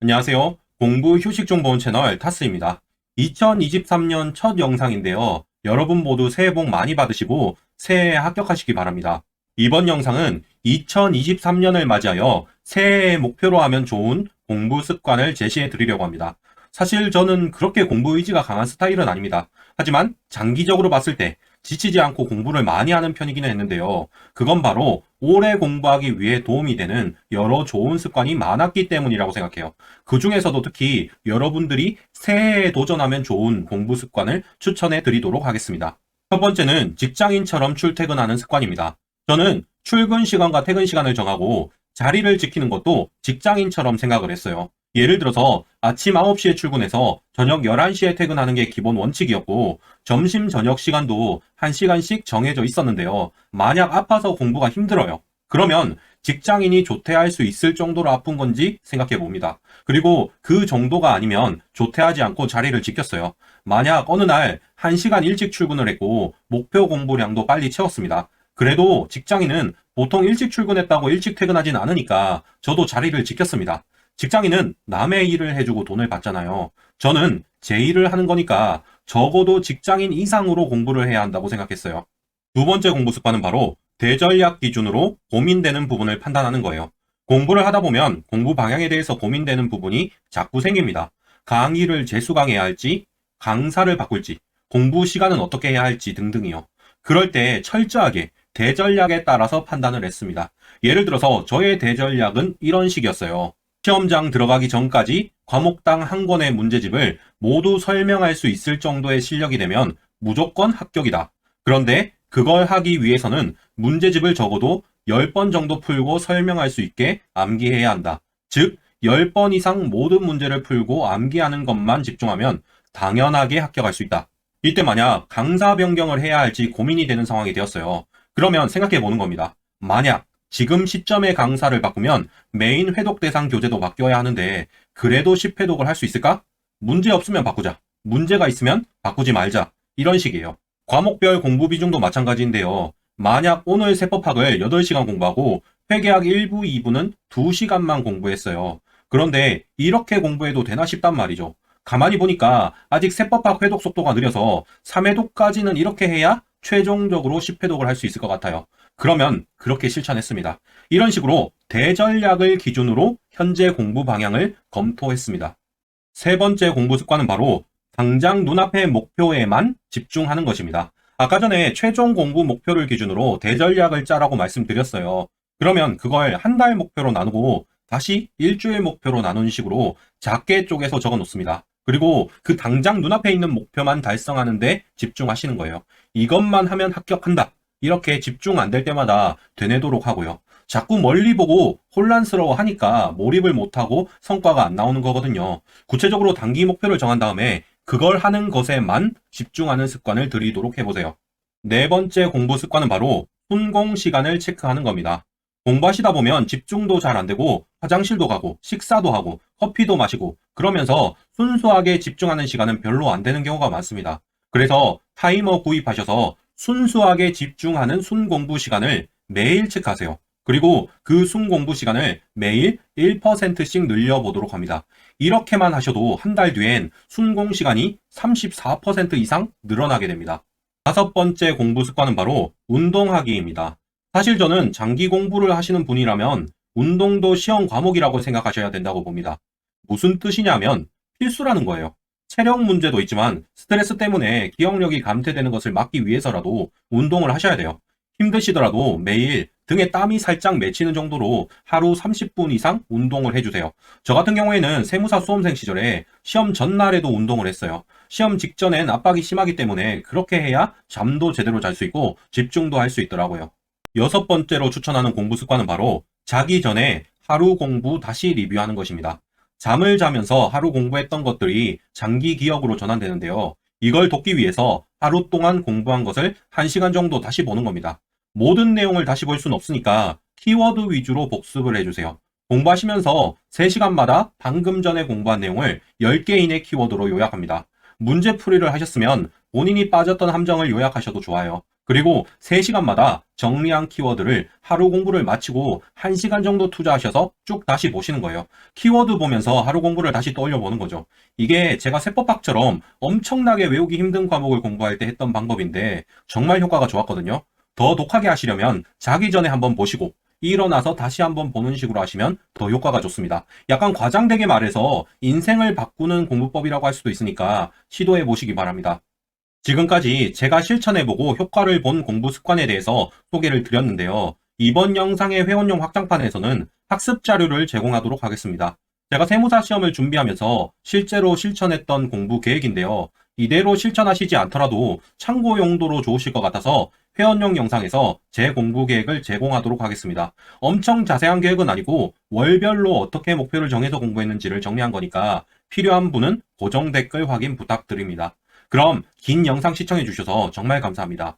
안녕하세요. 공부 휴식 정보원 채널 타스입니다. 2023년 첫 영상인데요. 여러분 모두 새해 복 많이 받으시고 새해에 합격하시기 바랍니다. 이번 영상은 2023년을 맞이하여 새해의 목표로 하면 좋은 공부 습관을 제시해 드리려고 합니다. 사실 저는 그렇게 공부 의지가 강한 스타일은 아닙니다. 하지만 장기적으로 봤을 때 지치지 않고 공부를 많이 하는 편이기는 했는데요. 그건 바로 오래 공부하기 위해 도움이 되는 여러 좋은 습관이 많았기 때문이라고 생각해요. 그 중에서도 특히 여러분들이 새해에 도전하면 좋은 공부 습관을 추천해 드리도록 하겠습니다. 첫 번째는 직장인처럼 출퇴근하는 습관입니다. 저는 출근 시간과 퇴근 시간을 정하고 자리를 지키는 것도 직장인처럼 생각을 했어요. 예를 들어서 아침 9시에 출근해서 저녁 11시에 퇴근하는 게 기본 원칙이었고, 점심 저녁 시간도 1시간씩 정해져 있었는데요. 만약 아파서 공부가 힘들어요. 그러면 직장인이 조퇴할 수 있을 정도로 아픈 건지 생각해 봅니다. 그리고 그 정도가 아니면 조퇴하지 않고 자리를 지켰어요. 만약 어느 날 1시간 일찍 출근을 했고 목표 공부량도 빨리 채웠습니다. 그래도 직장인은 보통 일찍 출근했다고 일찍 퇴근하진 않으니까 저도 자리를 지켰습니다. 직장인은 남의 일을 해주고 돈을 받잖아요. 저는 제 일을 하는 거니까 적어도 직장인 이상으로 공부를 해야 한다고 생각했어요. 두 번째 공부 습관은 바로 대전략 기준으로 고민되는 부분을 판단하는 거예요. 공부를 하다 보면 공부 방향에 대해서 고민되는 부분이 자꾸 생깁니다. 강의를 재수강해야 할지, 강사를 바꿀지, 공부 시간은 어떻게 해야 할지 등등이요. 그럴 때 철저하게 대전략에 따라서 판단을 했습니다. 예를 들어서 저의 대전략은 이런 식이었어요. 시험장 들어가기 전까지 과목당 한 권의 문제집을 모두 설명할 수 있을 정도의 실력이 되면 무조건 합격이다. 그런데 그걸 하기 위해서는 문제집을 적어도 10번 정도 풀고 설명할 수 있게 암기해야 한다. 즉, 10번 이상 모든 문제를 풀고 암기하는 것만 집중하면 당연하게 합격할 수 있다. 이때 만약 강사 변경을 해야 할지 고민이 되는 상황이 되었어요. 그러면 생각해 보는 겁니다. 만약 지금 시점에 강사를 바꾸면 메인 회독 대상 교재도 바뀌어야 하는데 그래도 10회독을 할 수 있을까? 문제 없으면 바꾸자. 문제가 있으면 바꾸지 말자. 이런 식이에요. 과목별 공부 비중도 마찬가지인데요. 만약 오늘 세법학을 8시간 공부하고 회계학 1부, 2부는 2시간만 공부했어요. 그런데 이렇게 공부해도 되나 싶단 말이죠. 가만히 보니까 아직 세법학 회독 속도가 느려서 3회독까지는 이렇게 해야 최종적으로 10회독을 할 수 있을 것 같아요. 그러면 그렇게 실천했습니다. 이런 식으로 대전략을 기준으로 현재 공부 방향을 검토했습니다. 세 번째 공부 습관은 바로 당장 눈앞의 목표에만 집중하는 것입니다. 아까 전에 최종 공부 목표를 기준으로 대전략을 짜라고 말씀드렸어요. 그러면 그걸 한 달 목표로 나누고 다시 일주일 목표로 나눈 식으로 작게 쪼개서 적어 놓습니다. 그리고 그 당장 눈앞에 있는 목표만 달성하는데 집중하시는 거예요. 이것만 하면 합격한다. 이렇게 집중 안 될 때마다 되뇌도록 하고요. 자꾸 멀리 보고 혼란스러워 하니까 몰입을 못하고 성과가 안 나오는 거거든요. 구체적으로 단기 목표를 정한 다음에 그걸 하는 것에만 집중하는 습관을 들이도록 해보세요. 네 번째 공부 습관은 바로 순공 시간을 체크하는 겁니다. 공부하시다 보면 집중도 잘 안 되고 화장실도 가고 식사도 하고 커피도 마시고 그러면서 순수하게 집중하는 시간은 별로 안 되는 경우가 많습니다. 그래서 타이머 구입하셔서 순수하게 집중하는 순공부 시간을 매일 체크하세요. 그리고 그 순공부 시간을 매일 1%씩 늘려보도록 합니다. 이렇게만 하셔도 한 달 뒤엔 순공 시간이 34% 이상 늘어나게 됩니다. 다섯 번째 공부 습관은 바로 운동하기입니다. 사실 저는 장기 공부를 하시는 분이라면 운동도 시험 과목이라고 생각하셔야 된다고 봅니다. 무슨 뜻이냐면 필수라는 거예요. 체력 문제도 있지만 스트레스 때문에 기억력이 감퇴되는 것을 막기 위해서라도 운동을 하셔야 돼요. 힘드시더라도 매일 등에 땀이 살짝 맺히는 정도로 하루 30분 이상 운동을 해주세요. 저 같은 경우에는 세무사 수험생 시절에 시험 전날에도 운동을 했어요. 시험 직전엔 압박이 심하기 때문에 그렇게 해야 잠도 제대로 잘 수 있고 집중도 할 수 있더라고요. 여섯 번째로 추천하는 공부 습관은 바로 자기 전에 하루 공부 다시 리뷰하는 것입니다. 잠을 자면서 하루 공부했던 것들이 장기 기억으로 전환되는데요. 이걸 돕기 위해서 하루 동안 공부한 것을 1시간 정도 다시 보는 겁니다. 모든 내용을 다시 볼 수는 없으니까 키워드 위주로 복습을 해주세요. 공부하시면서 3시간마다 방금 전에 공부한 내용을 10개 이내 키워드로 요약합니다. 문제풀이를 하셨으면 본인이 빠졌던 함정을 요약하셔도 좋아요. 그리고 3시간마다 정리한 키워드를 하루 공부를 마치고 1시간 정도 투자하셔서 쭉 다시 보시는 거예요. 키워드 보면서 하루 공부를 다시 떠올려 보는 거죠. 이게 제가 세법학처럼 엄청나게 외우기 힘든 과목을 공부할 때 했던 방법인데 정말 효과가 좋았거든요. 더 독하게 하시려면 자기 전에 한번 보시고 일어나서 다시 한번 보는 식으로 하시면 더 효과가 좋습니다. 약간 과장되게 말해서 인생을 바꾸는 공부법이라고 할 수도 있으니까 시도해 보시기 바랍니다. 지금까지 제가 실천해보고 효과를 본 공부 습관에 대해서 소개를 드렸는데요. 이번 영상의 회원용 확장판에서는 학습 자료를 제공하도록 하겠습니다. 제가 세무사 시험을 준비하면서 실제로 실천했던 공부 계획인데요. 이대로 실천하시지 않더라도 참고 용도로 좋으실 것 같아서 회원용 영상에서 제 공부 계획을 제공하도록 하겠습니다. 엄청 자세한 계획은 아니고 월별로 어떻게 목표를 정해서 공부했는지를 정리한 거니까 필요한 분은 고정 댓글 확인 부탁드립니다. 그럼 긴 영상 시청해 주셔서 정말 감사합니다.